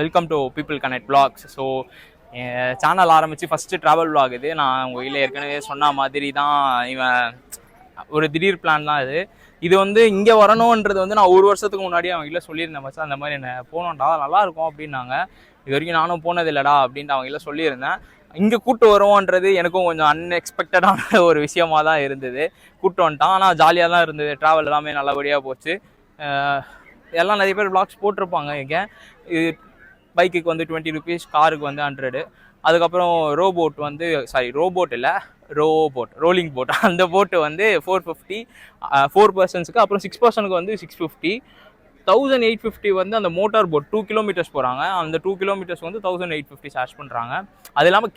Welcome to people connect vlogs. So channel ஆரம்பித்து first travel vlog இது. நான் உங்கள் வீட்டில் ஏற்கனவே சொன்ன மாதிரி தான் இவன் ஒரு திடீர் பிளான் தான் இது. இது வந்து இங்கே வரணுன்றது வந்து நான் ஒரு வருஷத்துக்கு முன்னாடி அவங்க வீட்டில் சொல்லியிருந்தேன். மச்சான் அந்த மாதிரி என்ன போனோம்டா நல்லாயிருக்கும் அப்படின்னாங்க. இது வரைக்கும் நானும் போனது இல்லைடா அப்படின்ட்டு அவங்க வீட்டில் சொல்லியிருந்தேன். இங்கே கூட்டு வருவோன்றது எனக்கும் கொஞ்சம் அன்எக்ஸ்பெக்டடான ஒரு விஷயமாக தான் இருந்தது. கூட்டு வந்துட்டான், ஆனால் ஜாலியாக தான் இருந்தது. ட்ராவல் எல்லாமே நல்லபடியாக போச்சு. எல்லாம் நிறைய பேர் vlogs போட்டிருப்பாங்க. இங்கே பைக்குக்கு வந்து 20 rupees, காருக்கு வந்து 100. அதுக்கப்புறம் ரோபோட் வந்து ரோபோட் இல்லை ரோலிங் போட், அந்த போட்டு வந்து 450 4 பர்சன்ஸுக்கு. அப்புறம் 6 பர்சனுக்கு வந்து 650. 1850 வந்து அந்த மோட்டார் போட் 2 kilometers போகிறாங்க. அந்த 2 kilometers வந்து 1850 சார்ஜ் பண்ணுறாங்க. அது இல்லாமல்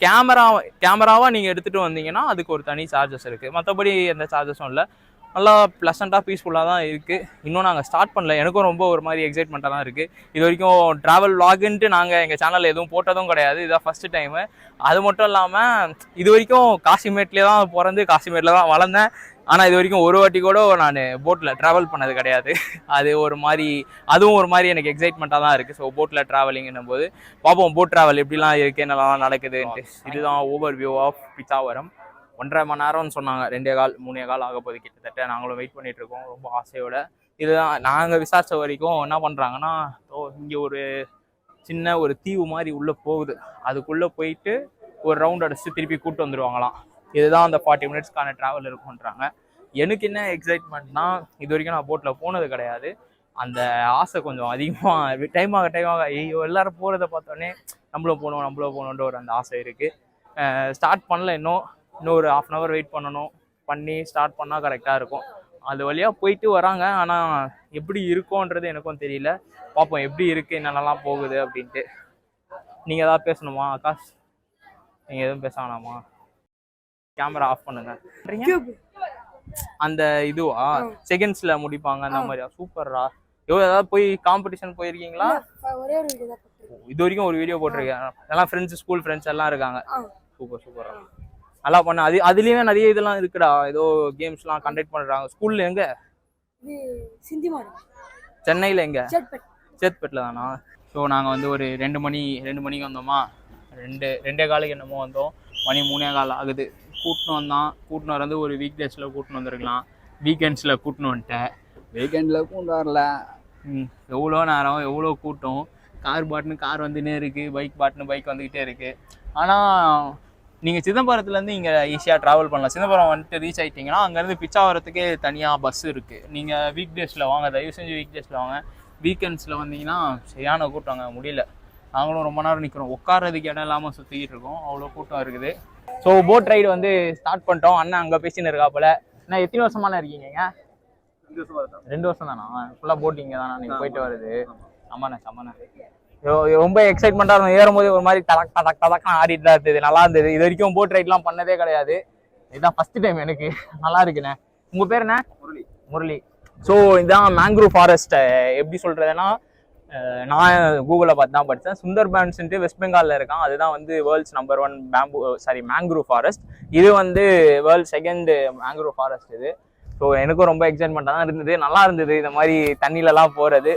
கேமராவாக நீங்கள் எடுத்துகிட்டு வந்தீங்கன்னா அதுக்கு ஒரு தனி சார்ஜஸ் இருக்குது. மற்றபடி எந்த சார்ஜஸும் இல்லை. நல்லா ப்ளசண்ட்டாக பீஸ்ஃபுல்லாக தான் இருக்குது. இன்னும் நாங்கள் ஸ்டார்ட் பண்ணல. எனக்கும் ரொம்ப ஒரு மாதிரி எக்ஸைட்மெண்ட்டாக தான் இருக்குது. இது வரைக்கும் ட்ராவல் vlogன்ட்டு நாங்கள் எங்கள் சேனலில் எதுவும் போட்டதும் கிடையாது. இதுதான் ஃபஸ்ட்டு டைமு. அது மட்டும் இல்லாமல் இது வரைக்கும் காசிமேட்லேயே தான் பிறந்து காசிமேட்டில் தான் வளர்ந்தேன். ஆனால் இது வரைக்கும் ஒரு வாட்டி கூட நான் போட்டில் ட்ராவல் பண்ணது கிடையாது. அது ஒரு மாதிரி, அதுவும் ஒரு மாதிரி எனக்கு எக்ஸைட்மெண்ட்டாக தான் இருக்குது. ஸோ போட்டில் ட்ராவலிங்கும் போது பார்ப்போம் போட் ட்ராவல் எப்படிலாம் இருக்குது, என்னெல்லாம் நடக்குதுன்ட்டு. இதுதான் ஓவர் வியூ ஆஃப் பிச்சாவரம். 1.5 மணி நேரம்னு சொன்னாங்க. 2.25 3 ஆக போகுது கிட்டத்தட்ட. நாங்களும் வெயிட் பண்ணிட்டு இருக்கோம் ரொம்ப ஆசையோட. இதுதான் நாங்கள் விசாரித்த வரைக்கும் என்ன பண்ணுறாங்கன்னா, இங்கே ஒரு சின்ன ஒரு தீவு மாதிரி உள்ளே போகுது. அதுக்குள்ளே போயிட்டு ஒரு ரவுண்ட் அடிச்சு திருப்பி கூப்பிட்டு வந்துடுவாங்களாம். இதுதான் அந்த 40 minutesக்கான ட்ராவல் இருக்குன்றாங்க. எனக்கு என்ன எக்ஸைட்மெண்ட்னா, இது வரைக்கும் நான் போட்டில் போனது கிடையாது. அந்த ஆசை கொஞ்சம் அதிகமாக டைம் ஆக ஐயோ எல்லாரும் போகிறத பார்த்தோன்னே நம்மளும் போகணுன்ற ஒரு அந்த ஆசை இருக்குது. ஸ்டார்ட் பண்ணல இன்னும் ஒரு 1/2 hour வெயிட் பண்ணி ஸ்டார்ட் பண்ணால் கரெக்டாக இருக்கும். அது வழியாக போயிட்டு வராங்க. ஆனால் எப்படி இருக்கும்ன்றது எனக்கும் தெரியல. பார்ப்போம் எப்படி இருக்குது, என்னென்னலாம் போகுது அப்படின்ட்டு. நீங்கள் எதாவது பேசணுமா ஆகாஷ்? நீங்கள் எதுவும் பேச வேணாமா? கேமரா ஆஃப் பண்ணுங்க. அந்த இதுவா செகண்ட்ஸ்ல முடிப்பாங்க அந்த மாதிரியா? சூப்பர்ரா. ஏதாவது போய் காம்படிஷன் போயிருக்கீங்களா? இது வரைக்கும் ஒரு வீடியோ போட்டிருக்கேன். எல்லாம் ஃப்ரெண்ட்ஸ், ஸ்கூல் ஃப்ரெண்ட்ஸ் எல்லாம் இருக்காங்க. சூப்பரா நல்லா பண்ண. அதுலயுமே நிறைய இதெல்லாம் இருக்குடா. ஏதோ கேம்ஸ்லாம் கண்டக்ட் பண்றாங்க. ஸ்கூல்ல எங்க? சென்னையில எங்க? சேத்பேட்ல தானா? ஸோ நாங்கள் வந்து ஒரு 2 மணிக்கு வந்தோமா. 2:15 என்னமோ வந்தோம். மணி 3:15 ஆகுது. கூட்டின்னு வந்து ஒரு வீக் டேஸில் கூட்டின்னு வந்துருக்கலாம். வீக்கெண்ட்ஸில் கூட்டின்னு வந்துட்டேன். வீக்கெண்டில் கூட்டு வரல. எவ்வளோ நேரம், எவ்வளோ கூட்டம். கார் வந்துன்னே இருக்குது, பைக் வந்துக்கிட்டே இருக்குது. ஆனால் நீங்கள் சிதம்பரத்துலேருந்து இங்கே ஈஸியாக ட்ராவல் பண்ணலாம். சிதம்பரம் வந்துட்டு ரீச் ஆகிட்டிங்கன்னா அங்கேருந்து பிச்சாவரத்துக்கே தனியாக பஸ் இருக்குது. நீங்கள் வீக் டேஸில் வாங்க, தயவு செஞ்சு வீக் டேஸில் வாங்க. வீக்கெண்ட்ஸில் வந்தீங்கன்னா சரியான கூட்டம், முடியல. நாங்களும் ரொம்ப நேரம் நிற்கிறோம், உட்காரதுக்கு இடம் இல்லாமல் சுற்றிக்கிட்டு இருக்கோம். அவ்வளோ கூட்டம் இருக்குது. ஸோ போட் ரைடு வந்து ஸ்டார்ட் பண்ணிட்டோம். அண்ணன் அங்கே பேசின்னு இருக்காப்புல. நான் எத்தனை வருஷமான இருக்கீங்க? 2 வருஷம் தானா? ஃபுல்லாக போட்டிங்க தானா நீங்கள் போயிட்டு வருது? ஆமாண்ணே. ரொம்ப எக்ஸைட்மெண்ட்டாக இருக்கும். ஏறும்போது ஒரு மாதிரி தடக்கான ஆடிட்டு தான் இருந்தது. நல்லா இருந்தது. இது வரைக்கும் போட் ரைட்லாம் பண்ணதே கிடையாது. இதுதான் ஃபர்ஸ்ட் டைம் எனக்கு. நல்லா இருக்குண்ணே. உங்கள் பேர் என்ன? முரளி. ஸோ இதுதான் மேங்க்ரூவ் ஃபாரஸ்ட். எப்படி சொல்கிறதுன்னா, நான் கூகுளில் பார்த்து தான் படித்தேன். சுந்தர்பன்ஸ்ன்ட்டு வெஸ்ட் பெங்காலில் இருக்கான். அதுதான் வந்து வேர்ல்ட்ஸ் நம்பர் 1 மேங்க்ரூவ் ஃபாரஸ்ட். இது வந்து வேர்ல்ட் 2nd மேங்க்ரூவ் ஃபாரஸ்ட் இது. ஸோ எனக்கும் ரொம்ப எக்ஸைட்மெண்ட்டாக தான் இருந்தது. நல்லா இருந்தது இந்த மாதிரி தண்ணியிலலாம் போகிறது.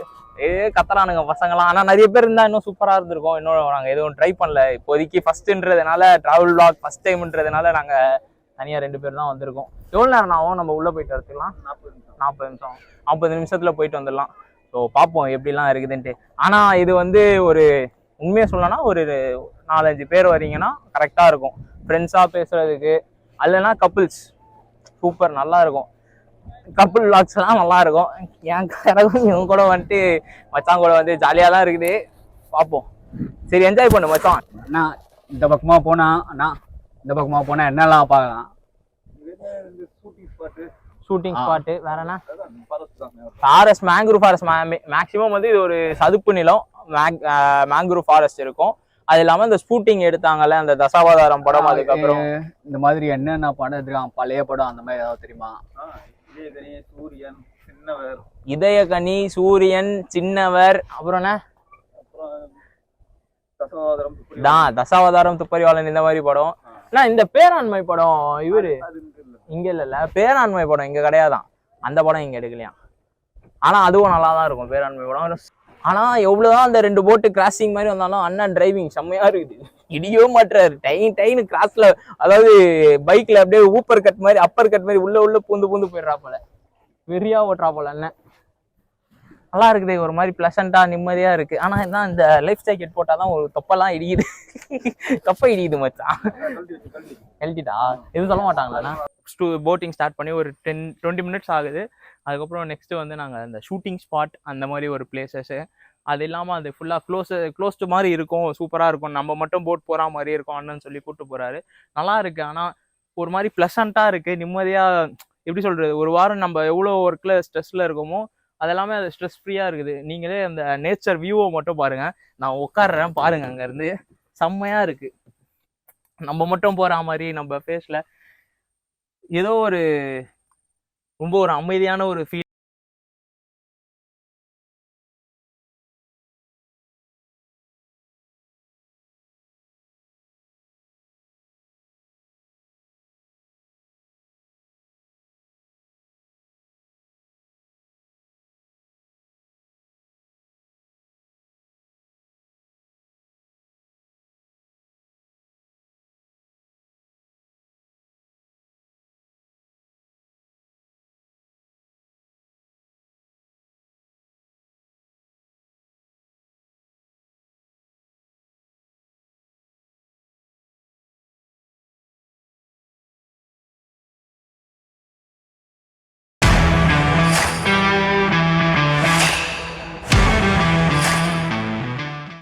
கத்துறானுங்க பசங்களாம். ஆனால் நிறைய பேர் இருந்தால் இன்னும் சூப்பராக இருந்திருக்கும். இன்னும் நாங்கள் எதுவும் ட்ரை பண்ணல. இப்போதைக்கு ஃபஸ்ட்டுன்றதுனால, ட்ராவல் vlog ஃபஸ்ட் டைம்ன்றதுனால நாங்கள் தனியாக 2 பேர் தான் வந்திருக்கோம். எவ்வளோ நேரம் ஆகும் நம்ம உள்ளே போயிட்டு வரதுக்கலாம்? 40 நிமிஷத்தில் போயிட்டு வந்துடலாம். ஸோ பார்ப்போம் எப்படிலாம் இருக்குதுன்ட்டு. ஆனால் இது வந்து ஒரு உண்மையாக சொல்லணும்னா ஒரு 4-5 பேர் வரீங்கன்னா கரெக்டாக இருக்கும். ஃப்ரெண்ட்ஸாக பேசுகிறதுக்கு, அல்லனா கப்புள்ஸ் சூப்பர் நல்லா இருக்கும். கப்புள் vlogsலாம் நல்லா இருக்கும். எனக்கும் இவங்க கூட வந்துட்டு மச்சான் கூட வந்து ஜாலியாக தான் இருக்குது. பார்ப்போம். சரி, என்ஜாய் பண்ணு மச்சான். அண்ணா இந்த பக்கமாக போனால் என்னெல்லாம் பார்க்கலாம்? ஷூட்டிங் ஸ்பாட்டு வேற என்ன? Forest, mangrove forest. மேக்ஸிமம் வந்து இது ஒரு சதுப்பு நிலம். மேங்க்ரூவ் ஃபாரஸ்ட் இருக்கும். அது இல்லாமல் இந்த ஷூட்டிங் எடுத்தாங்கல்ல அந்த தசாவதாரம் படம், அதுக்கப்புறம் இந்த மாதிரி என்னென்ன படம் எடுத்துருக்கான், பழைய படம் அந்த மாதிரி ஏதாவது தெரியுமா? இதயகனி, சூரியன், சின்னவர், அப்புறம் என்ன தசாவதாரம், துப்பறிவாளன், இந்த மாதிரி படம். இந்த பேராண்மை படம் இவரு இங்க இல்ல. பேராண்மை படம் இங்க கிடையாதான். அந்த படம் இங்க எடுக்கலையா? ஆனா அதுவும் நல்லா தான் இருக்கும். பேராண்மை படம் ஆனால் எவ்வளோதான் அந்த 2 போட்டு கிராசிங் மாதிரி வந்தாலும் அண்ணன் டிரைவிங் செம்மையாக இருக்குது. இடியோ மாட்டுறாரு டைனு கிராஸில், அதாவது பைக்கில் அப்படியே ஊப்பர் கட் மாதிரி அப்பர் கட் மாதிரி உள்ள பூந்து போயிடுறாப்போல. வெறியா ஓட்டுறாப்போல அண்ணன். நல்லா இருக்குது, ஒரு மாதிரி ப்ளசண்ட்டாக நிம்மதியாக இருக்குது. ஆனால் என்ன இந்த லைஃப் ஜாக்கெட் போட்டால் தான் ஒரு தொப்பெல்லாம் இடிக்குது. தொப்பை இடிக்குது மச்சான். எழுதிட்டா எதுவும் சொல்ல மாட்டாங்களா? போட்டிங் ஸ்டார்ட் பண்ணி ஒரு 10-20 மினிட்ஸ் ஆகுது. அதுக்கப்புறம் நெக்ஸ்ட்டு வந்து நாங்கள் அந்த ஷூட்டிங் ஸ்பாட் அந்த மாதிரி ஒரு பிளேசஸ்ஸு, அது இல்லாமல் அது ஃபுல்லாக க்ளோஸ்டு மாதிரி இருக்கும், சூப்பராக இருக்கும், நம்ம மட்டும் போட் போகிற மாதிரி இருக்கும் அண்ணன் சொல்லி கூப்பிட்டு போகிறாரு. நல்லா இருக்குது, ஆனால் ஒரு மாதிரி ப்ளசண்ட்டாக இருக்குது, நிம்மதியாக. எப்படி சொல்கிறது, ஒரு வாரம் நம்ம எவ்வளோ ஒர்க்கில் ஸ்ட்ரெஸ்ஸில் இருக்கோமோ அதெல்லாமே அது ஸ்ட்ரெஸ் ஃப்ரீயாக இருக்குது. நீங்களே அந்த நேச்சர் வியூவை மட்டும் பாருங்கள். நான் உட்காடுறேன் பாருங்கள், அங்கேருந்து செம்மையாக இருக்குது. நம்ம மட்டும் போகிற மாதிரி நம்ம ஃபேஸில் ஏதோ ஒரு ரொம்ப ஒரு அமைதியான ஒரு ஃபீல்.